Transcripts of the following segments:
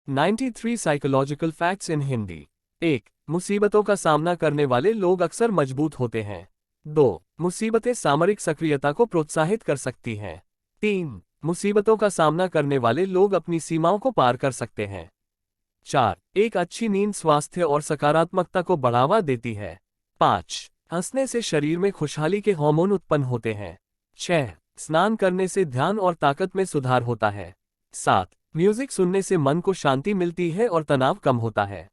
93 psychological facts in Hindi. 1. मुसीबतों का सामना करने वाले लोग अक्सर मजबूत होते हैं। 2. मुसीबतें सामरिक सक्रियता को प्रोत्साहित कर सकती हैं। 3. मुसीबतों का सामना करने वाले लोग अपनी सीमाओं को पार कर सकते हैं। 4. एक अच्छी नींद स्वास्थ्य और सकारात्मकता को बढ़ावा देती है। 5. हंसने से शरीर में खुशहाली के हार्मोन उत्पन्न होते हैं। 6. स्नान करने से ध्यान और ताकत में सुधार होता है। 7. म्यूजिक सुनने से मन को शांति मिलती है और तनाव कम होता है।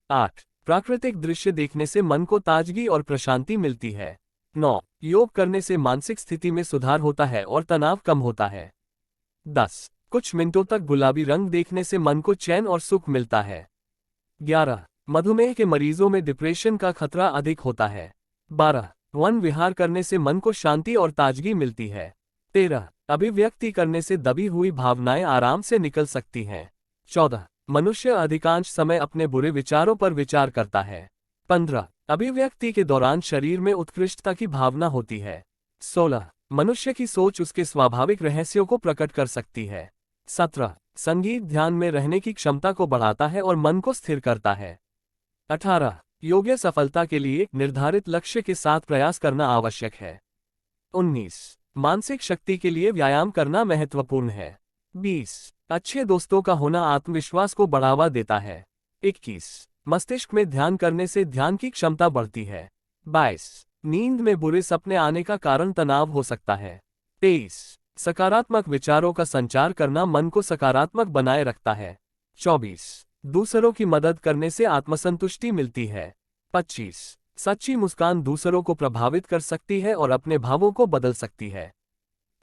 8. प्राकृतिक दृश्य देखने से मन को ताजगी और प्रशांति मिलती है। 9. योग करने से मानसिक स्थिति में सुधार होता है और तनाव कम होता है। 10. कुछ मिनटों तक गुलाबी रंग देखने से मन को चैन और सुख मिलता है। 11. मधुमेह के मरीजों में डिप्रेशन का खतरा अधिक होता है। 12. वन विहार करने से मन को शांति और ताजगी मिलती है। 13. अभिव्यक्ति करने से दबी हुई भावनाएं आराम से निकल सकती हैं। 14. मनुष्य अधिकांश समय अपने बुरे विचारों पर विचार करता है। 15. अभिव्यक्ति के दौरान शरीर में उत्कृष्टता की भावना होती है। 16. मनुष्य की सोच उसके स्वाभाविक रहस्यों को प्रकट कर सकती है। 17. संगीत ध्यान में रहने की क्षमता को बढ़ाता है और मन को स्थिर करता है। 18. योग्य सफलता के लिए निर्धारित लक्ष्य के साथ प्रयास करना आवश्यक है। 19. मानसिक शक्ति के लिए व्यायाम करना महत्वपूर्ण है। 20. अच्छे दोस्तों का होना आत्मविश्वास को बढ़ावा देता है। 21. मस्तिष्क में ध्यान करने से ध्यान की क्षमता बढ़ती है। 22. नींद में बुरे सपने आने का कारण तनाव हो सकता है। 23. सकारात्मक विचारों का संचार करना मन को सकारात्मक बनाए रखता है। 24. दूसरों की मदद करने से आत्मसंतुष्टि मिलती है। 25. सच्ची मुस्कान दूसरों को प्रभावित कर सकती है और अपने भावों को बदल सकती है।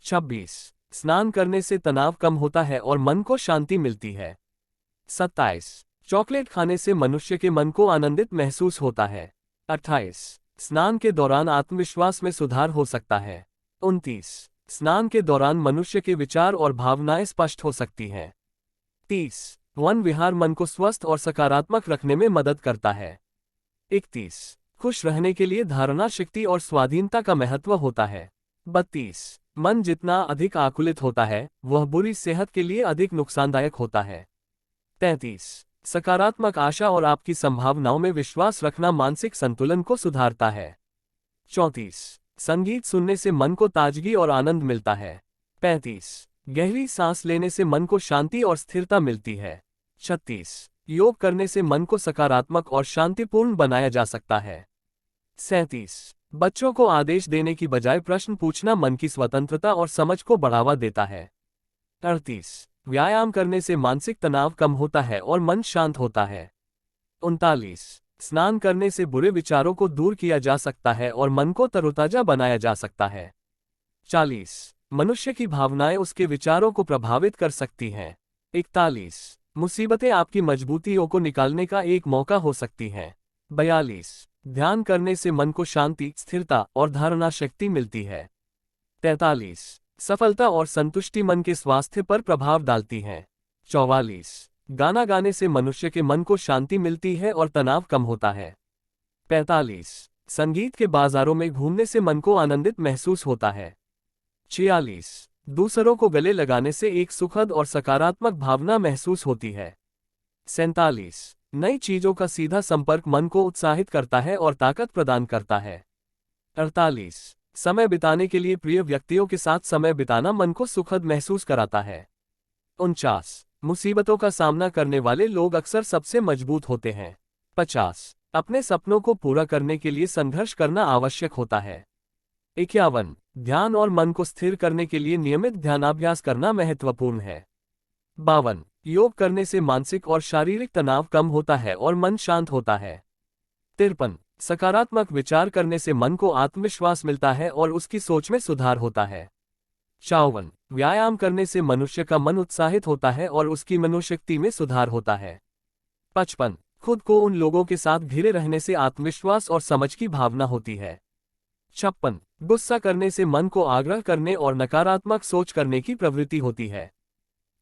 26. स्नान करने से तनाव कम होता है और मन को शांति मिलती है। 27. चॉकलेट खाने से मनुष्य के मन को आनंदित महसूस होता है। 28. स्नान के दौरान आत्मविश्वास में सुधार हो सकता है। 29. स्नान के दौरान मनुष्य के विचार और भावनाएं स्पष्ट हो सकती हैं। 30. वन विहार मन को स्वस्थ और सकारात्मक रखने में मदद करता है। 31. खुश रहने के लिए धारणा शक्ति और स्वाधीनता का महत्व होता है। 32. मन जितना अधिक आकुलित होता है वह बुरी सेहत के लिए अधिक नुकसानदायक होता है। 33. सकारात्मक आशा और आपकी संभावनाओं में विश्वास रखना मानसिक संतुलन को सुधारता है। 34. संगीत सुनने से मन को ताजगी और आनंद मिलता है। 35. गहरी सांस लेने से मन को शांति और स्थिरता मिलती है। 36. योग करने से मन को सकारात्मक और शांतिपूर्ण बनाया जा सकता है। 37. बच्चों को आदेश देने की बजाय प्रश्न पूछना मन की स्वतंत्रता और समझ को बढ़ावा देता है। 38. व्यायाम करने से मानसिक तनाव कम होता है और मन शांत होता है। 39. स्नान करने से बुरे विचारों को दूर किया जा सकता है और मन को तरोताजा बनाया जा सकता है। 40. मनुष्य की भावनाएं उसके विचारों को प्रभावित कर सकती हैं। 41. मुसीबतें आपकी मजबूतियों को निकालने का एक मौका हो सकती हैं। 42. ध्यान करने से मन को शांति, स्थिरता और धारणा शक्ति मिलती है। 43. सफलता और संतुष्टि मन के स्वास्थ्य पर प्रभाव डालती हैं। 44. गाना गाने से मनुष्य के मन को शांति मिलती है और तनाव कम होता है। 45. संगीत के बाजारों में घूमने से मन को आनंदित महसूस होता है। 46. दूसरों को गले लगाने से एक सुखद और सकारात्मक भावना महसूस होती है। 47. नई चीजों का सीधा संपर्क मन को उत्साहित करता है और ताकत प्रदान करता है। 48. समय बिताने के लिए प्रिय व्यक्तियों के साथ समय बिताना मन को सुखद महसूस कराता है। 49. मुसीबतों का सामना करने वाले लोग अक्सर सबसे मजबूत होते हैं। 50. अपने सपनों को पूरा करने के लिए संघर्ष करना आवश्यक होता है। 51. ध्यान और मन को स्थिर करने के लिए नियमित ध्यानाभ्यास करना महत्वपूर्ण है। 52. योग करने से मानसिक और शारीरिक तनाव कम होता है और मन शांत होता है। 53. सकारात्मक विचार करने से मन को आत्मविश्वास मिलता है और उसकी सोच में सुधार होता है। 54. व्यायाम करने से मनुष्य का मन उत्साहित होता है और उसकी मनोशक्ति में सुधार होता है। 55. खुद को उन लोगों के साथ घिरे रहने से आत्मविश्वास और समझ की भावना होती है। 56. गुस्सा करने से मन को आग्रह करने और नकारात्मक सोच करने की प्रवृत्ति होती है।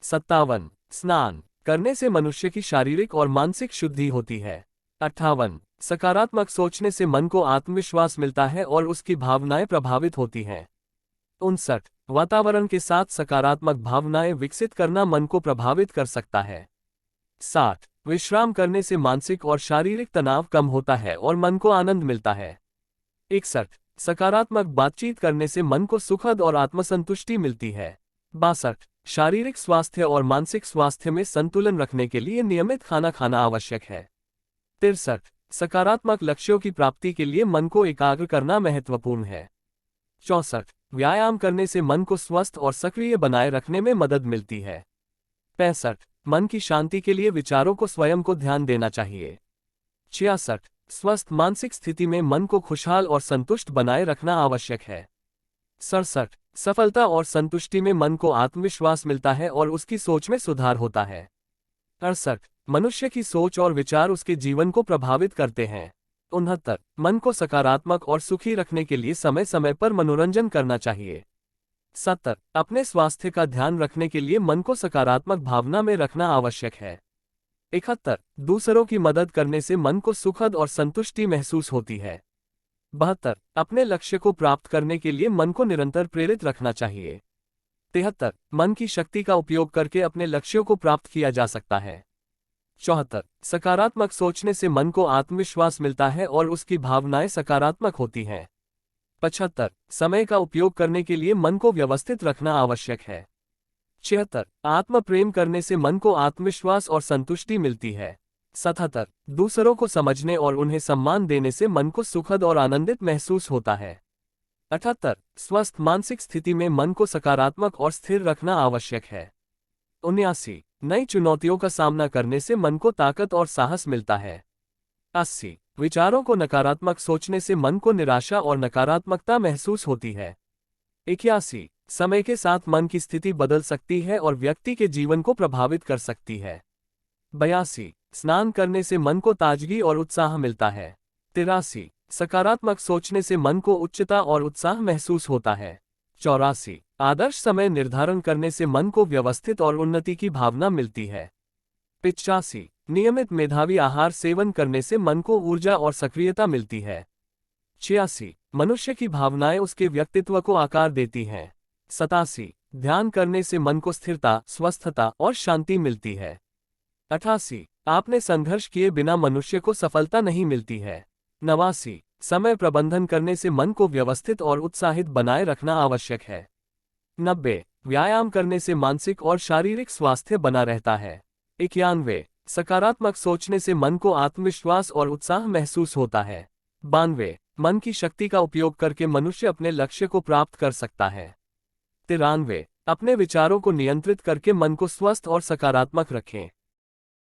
57. स्नान करने से मनुष्य की शारीरिक और मानसिक शुद्धि होती है। 58. सकारात्मक सोचने से मन को आत्मविश्वास मिलता है और उसकी भावनाएं प्रभावित होती हैं। 59. वातावरण के साथ सकारात्मक भावनाएं विकसित करना मन को प्रभावित कर सकता है। 60. विश्राम करने से मानसिक और शारीरिक तनाव कम होता है और मन को आनंद मिलता है। 61. सकारात्मक बातचीत करने से मन को सुखद और आत्मसंतुष्टि मिलती है। 62. शारीरिक स्वास्थ्य और मानसिक स्वास्थ्य में संतुलन रखने के लिए नियमित खाना खाना आवश्यक है। 63. सकारात्मक लक्ष्यों की प्राप्ति के लिए मन को एकाग्र करना महत्वपूर्ण है। 64. व्यायाम करने से मन को स्वस्थ और सक्रिय बनाए रखने में मदद मिलती है। 65. मन की शांति के लिए विचारों को स्वयं को ध्यान देना चाहिए। 66. स्वस्थ मानसिक स्थिति में मन को खुशहाल और संतुष्ट बनाए रखना आवश्यक है। 67. सफलता और संतुष्टि में मन को आत्मविश्वास मिलता है और उसकी सोच में सुधार होता है। 68. मनुष्य की सोच और विचार उसके जीवन को प्रभावित करते हैं। 69. मन को सकारात्मक और सुखी रखने के लिए समय समय पर मनोरंजन करना चाहिए। 70. अपने स्वास्थ्य का ध्यान रखने के लिए मन को सकारात्मक भावना में रखना आवश्यक है। 71. दूसरों की मदद करने से मन को सुखद और संतुष्टि महसूस होती है। 72. अपने लक्ष्य को प्राप्त करने के लिए मन को निरंतर प्रेरित रखना चाहिए। 73. मन की शक्ति का उपयोग करके अपने लक्ष्यों को प्राप्त किया जा सकता है। 74. सकारात्मक सोचने से मन को आत्मविश्वास मिलता है और उसकी भावनाएं सकारात्मक होती हैं। 75. समय का उपयोग करने के लिए मन को व्यवस्थित रखना आवश्यक है। 76. आत्म प्रेम करने से मन को आत्मविश्वास और संतुष्टि मिलती है। 77. दूसरों को समझने और उन्हें सम्मान देने से मन को सुखद और आनंदित महसूस होता है। 78. स्वस्थ मानसिक स्थिति में मन को सकारात्मक और स्थिर रखना आवश्यक है। 79. नई चुनौतियों का सामना करने से मन को ताकत और साहस मिलता है। 80. विचारों को नकारात्मक सोचने से मन को निराशा और नकारात्मकता महसूस होती है। 81. समय के साथ मन की स्थिति बदल सकती है और व्यक्ति के जीवन को प्रभावित कर सकती है। 82. स्नान करने से मन को ताजगी और उत्साह मिलता है। 83. सकारात्मक सोचने से मन को उच्चता और उत्साह महसूस होता है। 84. आदर्श समय निर्धारण करने से मन को व्यवस्थित और उन्नति की भावना मिलती है। 85. नियमित मेधावी आहार सेवन करने से मन को ऊर्जा और सक्रियता मिलती है। 86. मनुष्य की भावनाएं उसके व्यक्तित्व को आकार देती हैं। 87. ध्यान करने से मन को स्थिरता, स्वस्थता और शांति मिलती है। 88. आपने संघर्ष किए बिना मनुष्य को सफलता नहीं मिलती है। 89. समय प्रबंधन करने से मन को व्यवस्थित और उत्साहित बनाए रखना आवश्यक है। 90. व्यायाम करने से मानसिक और शारीरिक स्वास्थ्य बना रहता है। 91. सकारात्मक सोचने से मन को आत्मविश्वास और उत्साह महसूस होता है। 92. मन की शक्ति का उपयोग करके मनुष्य अपने लक्ष्य को प्राप्त कर सकता है। 93. अपने विचारों को नियंत्रित करके मन को स्वस्थ और सकारात्मक रखें।